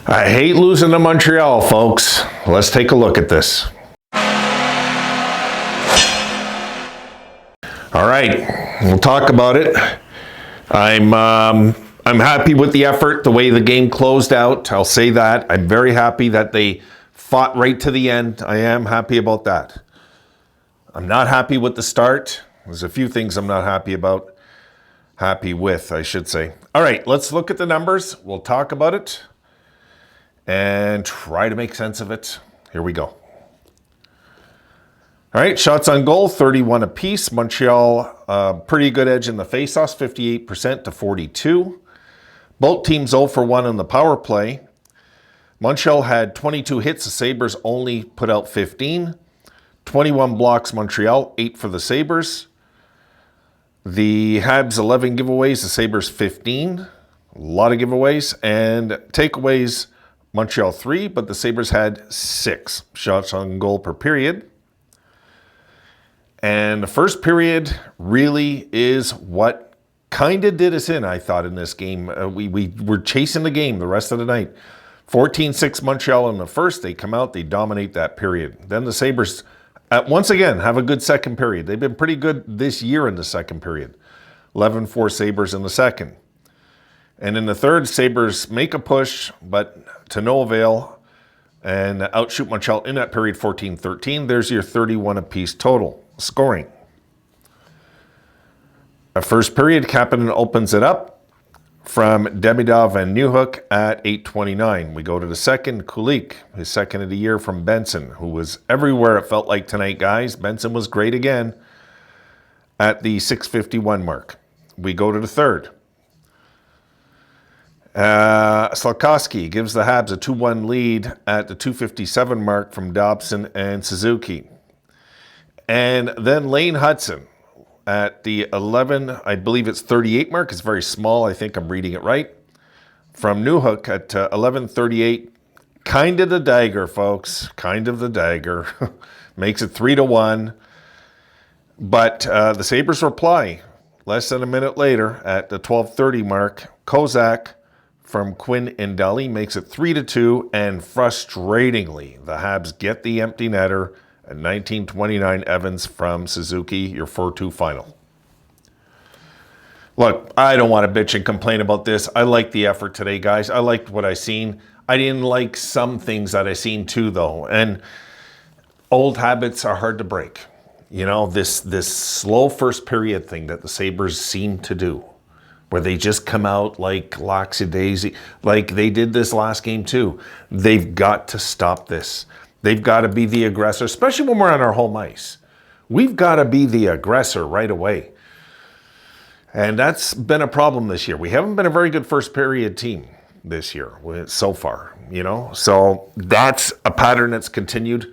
I hate losing to Montreal, folks. Let's take a look at this. All right, we'll talk about it. I'm happy with the effort, the way the game closed out. I'll say that. I'm very happy that they fought right to the end. I am happy about that. I'm not happy with the start. There's a few things I'm not happy about. Happy with, I should say. All right, let's look at the numbers. We'll talk about it and try to make sense of it. Here we go. All right, shots on goal, 31 apiece. Montreal, pretty good edge in the faceoffs, 58% to 42. Both teams 0 for 1 on the power play. Montreal had 22 hits. The Sabres only put out 15. 21 blocks, Montreal, 8 for the Sabres. The Habs, 11 giveaways. The Sabres, 15. A lot of giveaways. And takeaways, Montreal 3, but the Sabres had 6 shots on goal per period. And the first period really is what kind of did us in, I thought, in this game. We were chasing the game the rest of the night. 14-6 Montreal in the first. They come out, they dominate that period. Then the Sabres, once again, have a good second period. They've been pretty good this year in the second period. 11-4 Sabres in the second. And in the third, Sabres make a push, but to no avail, and outshoot Montreal in that period, 14-13. There's your 31 apiece total. Scoring. A first period, Kapanen opens it up from Demidov and Newhook at 8:29. We go to the second, Kulik, his second of the year from Benson, who was everywhere it felt like tonight, guys. Benson was great again at the 6:51 mark. We go to the third. Slafkovsky gives the Habs a 2-1 lead at the 2:57 mark from Dobson and Suzuki. And then Lane Hudson at the 11, I believe it's 38 mark. It's very small. I think I'm reading it right. From Newhook at 11:38. Kind of the dagger, folks. Kind of the dagger. Makes it 3-1. But the Sabres reply less than a minute later at the 12:30 mark. Kozak from Quinn and Deli makes it 3-2. And frustratingly, the Habs get the empty netter at 19:29 Evans from Suzuki, your 4-2 final. Look, I don't want to bitch and complain about this. I liked the effort today, guys. I liked what I seen. I didn't like some things that I seen too, though. And old habits are hard to break. You know, this slow first period thing that the Sabres seem to do, where they just come out like lackadaisy, like they did this last game too. They've got to stop this. They've got to be the aggressor, especially when we're on our home ice. We've got to be the aggressor right away. And that's been a problem this year. We haven't been a very good first period team this year so far, you know. So that's a pattern that's continued.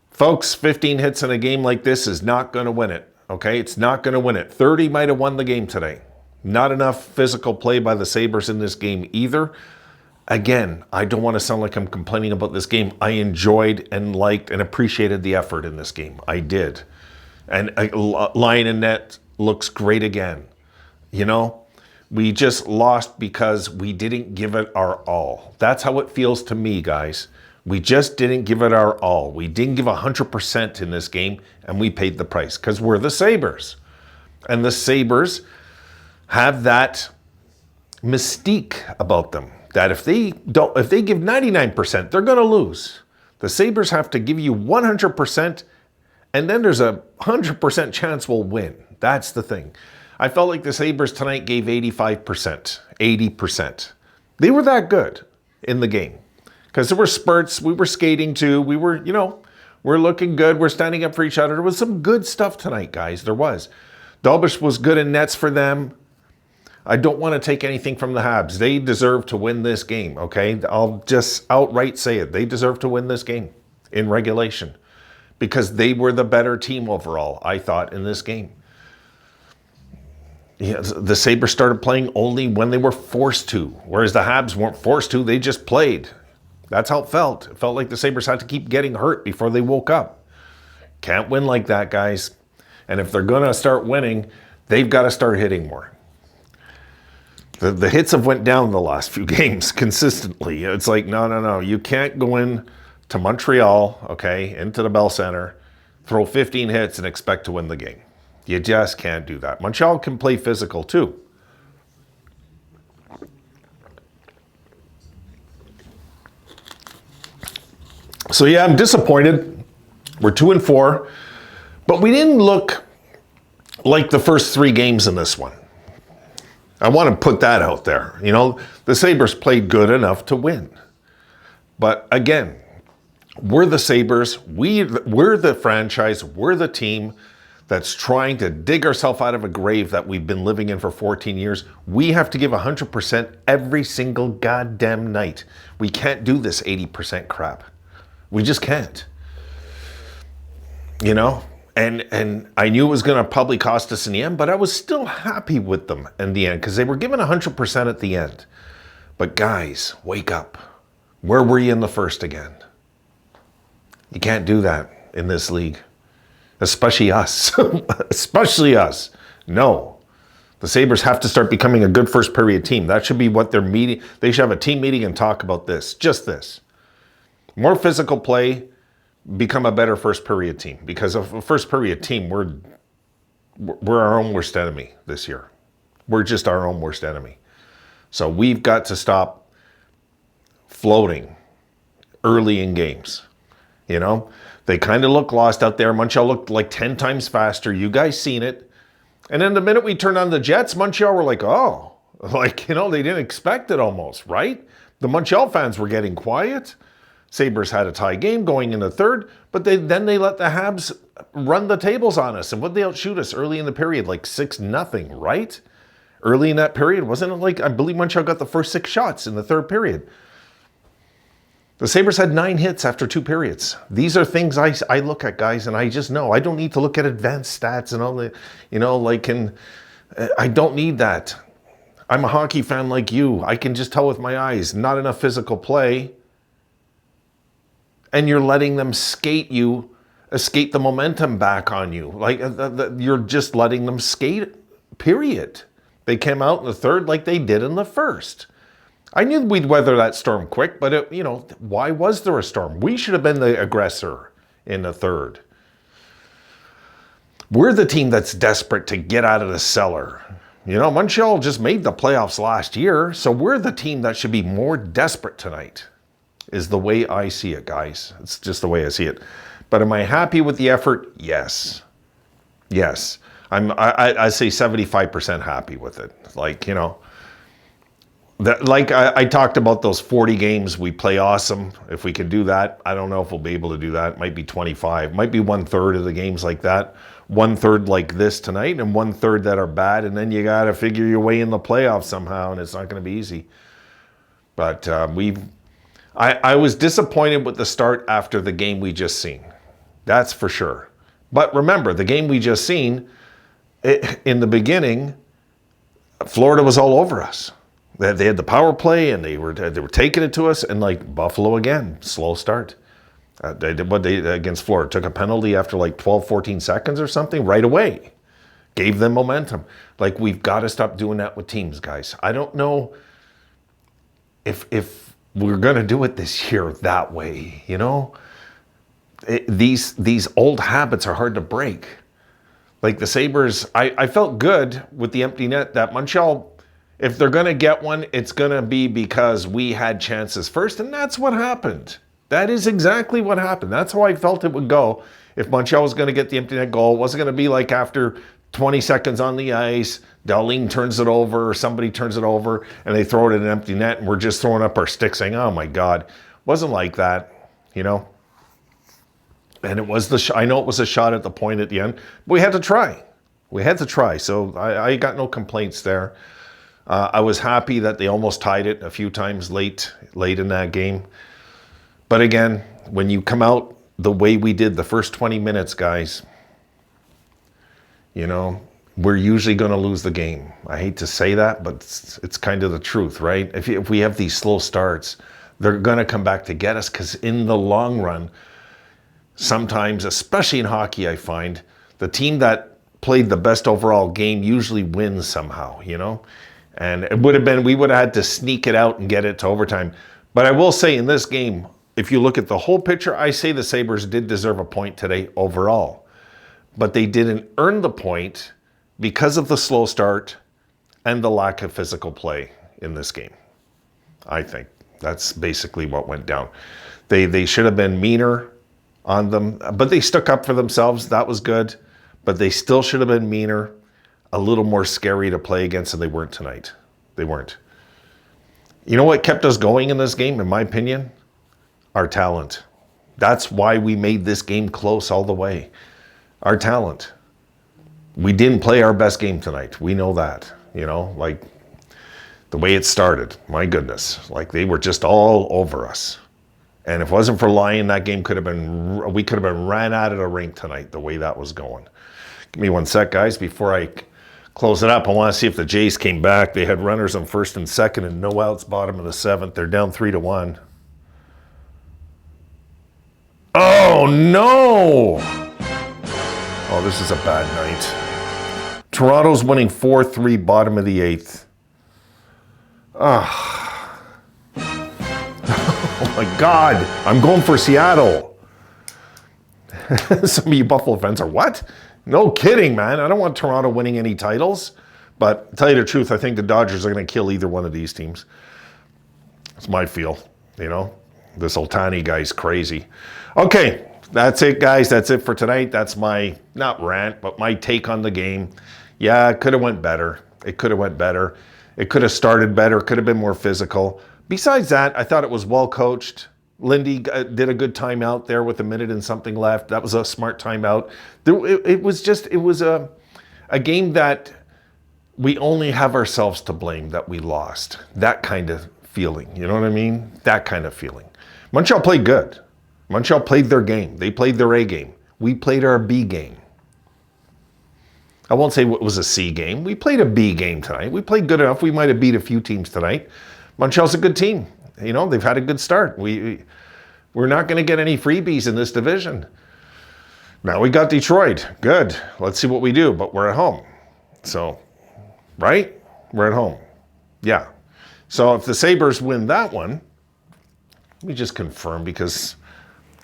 Folks, 15 hits in a game like this is not going to win it, okay? It's not going to win it. 30 might have won the game today. Not enough physical play by the Sabres in this game either. Again, I don't want to sound like I'm complaining about this game. I enjoyed and liked and appreciated the effort in this game. I did. And Lion and Net looks great again. You know, we just lost because we didn't give it our all. That's how it feels to me, guys. We just didn't give it our all. We didn't give 100% in this game, and we paid the price because we're the Sabres. And the Sabres have that mystique about them. That if they give 99%, they're going to lose. The Sabres have to give you 100%, and then there's a 100% chance we'll win. That's the thing. I felt like the Sabres tonight gave 85%, 80%. They were that good in the game. Because there were spurts, we were skating too, we were, you know, we're looking good, we're standing up for each other. There was some good stuff tonight, guys, there was. Dalbish was good in nets for them. I don't want to take anything from the Habs. They deserve to win this game, okay? I'll just outright say it. They deserve to win this game in regulation because they were the better team overall, I thought, in this game. Yeah, the Sabres started playing only when they were forced to, whereas the Habs weren't forced to. They just played. That's how it felt. It felt like the Sabres had to keep getting hurt before they woke up. Can't win like that, guys. And if they're going to start winning, they've got to start hitting more. The hits have went down the last few games consistently. It's like, no. You can't go in to Montreal, okay, into the Bell Center, throw 15 hits and expect to win the game. You just can't do that. Montreal can play physical too. So yeah, I'm disappointed. We're 2-4, but we didn't look like the first 3 games in this one. I want to put that out there. You know, the Sabres played good enough to win. But again, we're the Sabres. We're the franchise. We're the team that's trying to dig ourselves out of a grave that we've been living in for 14 years. We have to give 100% every single goddamn night. We can't do this 80% crap. We just can't. You know? And I knew it was going to probably cost us in the end, but I was still happy with them in the end because they were given 100% at the end. But guys, wake up. Where were you in the first again? You can't do that in this league. Especially us. Especially us. No. The Sabres have to start becoming a good first period team. That should be what they're meeting. They should have a team meeting and talk about this. Just this. More physical play, become a better first period team. Because a first period team, we're our own worst enemy this year. We're just our own worst enemy. So we've got to stop floating early in games. You know, they kind of look lost out there. Montreal looked like 10 times faster. You guys seen it. And then the minute we turned on the Jets, Montreal were like, oh, like, you know, they didn't expect it almost, right? The Montreal fans were getting quiet. Sabres had a tie game going in the third, but then they let the Habs run the tables on us. And what they outshoot us early in the period, like 6-0, right? Early in that period, wasn't it like, I believe Montreal got the first 6 shots in the third period. The Sabres had 9 hits after 2 periods. These are things I look at, guys, and I just know. I don't need to look at advanced stats and all the, you know, like, and I don't need that. I'm a hockey fan like you. I can just tell with my eyes, not enough physical play. And you're letting them escape the momentum back on you. Like, you're just letting them skate, period. They came out in the third like they did in the first. I knew we'd weather that storm quick, but, you know, why was there a storm? We should have been the aggressor in the third. We're the team that's desperate to get out of the cellar. You know, Montreal just made the playoffs last year, so we're the team that should be more desperate tonight, is the way I see it, guys. It's just the way I see it. But am I happy with the effort? Yes. Yes. I say 75% happy with it. Like, you know, I talked about those 40 games, we play awesome. If we can do that, I don't know if we'll be able to do that. It might be 25, might be 1/3 of the games like that. 1/3 like this tonight and 1/3 that are bad. And then you got to figure your way in the playoffs somehow, and it's not going to be easy. But I was disappointed with the start after the game we just seen. That's for sure. But remember, the game we just seen, in the beginning, Florida was all over us. They had the power play, and they were taking it to us, and like Buffalo again, slow start. They did what they against Florida, took a penalty after like 12, 14 seconds or something right away. Gave them momentum. Like, we've got to stop doing that with teams, guys. I don't know if we're going to do it this year that way, you know? These old habits are hard to break. Like the Sabres, I felt good with the empty net that Montreal, if they're going to get one, it's going to be because we had chances first, and that's what happened. That is exactly what happened. That's how I felt it would go. If Montreal was going to get the empty net goal, it wasn't going to be like after 20 seconds on the ice, Darlene turns it over, or somebody turns it over, and they throw it in an empty net, and we're just throwing up our sticks saying, oh my God. It wasn't like that, you know? And it was I know it was a shot at the point at the end, but we had to try. We had to try, so I got no complaints there. I was happy that they almost tied it a few times late in that game. But again, when you come out the way we did the first 20 minutes, guys, you know, we're usually going to lose the game. I hate to say that, but it's kind of the truth, right? If we have these slow starts, they're going to come back to get us, because in the long run, sometimes, especially in hockey, I find the team that played the best overall game usually wins somehow, you know? And it would have been, we would have had to sneak it out and get it to overtime. But I will say in this game, if you look at the whole picture, I say the Sabres did deserve a point today overall. But they didn't earn the point because of the slow start and the lack of physical play in this game. I think that's basically what went down. They should have been meaner on them, but they stuck up for themselves. That was good. But they still should have been meaner, a little more scary to play against, and they weren't tonight. They weren't. You know what kept us going in this game, in my opinion? Our talent. That's why we made this game close all the way. Our talent. We didn't play our best game tonight. We know that. You know, like the way it started. My goodness. Like they were just all over us. And if it wasn't for Lyon, that game we could have been ran out of the rink tonight, the way that was going. Give me one sec, guys, before I close it up. I want to see if the Jays came back. They had runners on first and second and no outs, bottom of the seventh. They're down 3-1. Oh, no! Oh, this is a bad night. Toronto's winning 4-3, bottom of the eighth. Oh my God, I'm going for Seattle. Some of you Buffalo fans are, what? No kidding, man. I don't want Toronto winning any titles. But to tell you the truth, I think the Dodgers are going to kill either one of these teams. That's my feel, you know. This Ohtani guy's crazy. Okay, that's it, guys. That's it for tonight. That's my, not rant, but my take on the game. Yeah, it could have went better. It could have went better. It could have started better. Could have been more physical. Besides that, I thought it was well coached. Lindy did a good timeout there with a minute and something left. That was a smart timeout. It was a game that we only have ourselves to blame that we lost. That kind of feeling, you know what I mean? That kind of feeling. Montreal played good. Montreal played their game. They played their A game. We played our B game. I won't say it was a C game. We played a B game tonight. We played good enough. We might have beat a few teams tonight. Montreal's a good team. You know, they've had a good start. We're not going to get any freebies in this division. Now we got Detroit. Good. Let's see what we do. But we're at home. So, right? We're at home. Yeah. So if the Sabres win that one, let me just confirm, because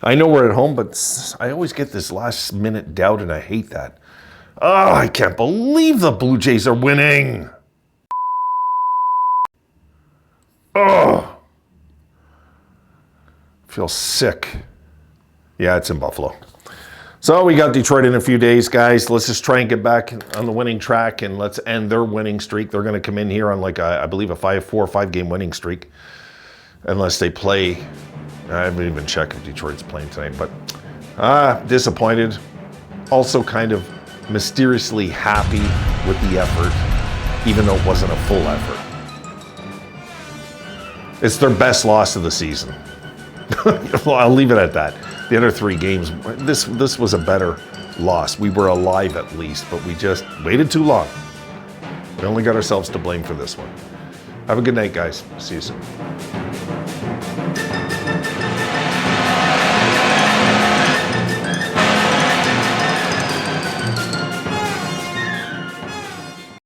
I know we're at home, but I always get this last minute doubt and I hate that. Oh, I can't believe the Blue Jays are winning. Oh, feel sick. Yeah, it's in Buffalo. So we got Detroit in a few days, guys. Let's just try and get back on the winning track and let's end their winning streak. They're going to come in here on like, I believe, a 4 or 5 game winning streak. Unless they play. I haven't even checked if Detroit's playing tonight, but disappointed. Also kind of mysteriously happy with the effort, even though it wasn't a full effort. It's their best loss of the season. Well, I'll leave it at that. The other 3 games, this was a better loss. We were alive at least, but we just waited too long. We only got ourselves to blame for this one. Have a good night, guys. See you soon.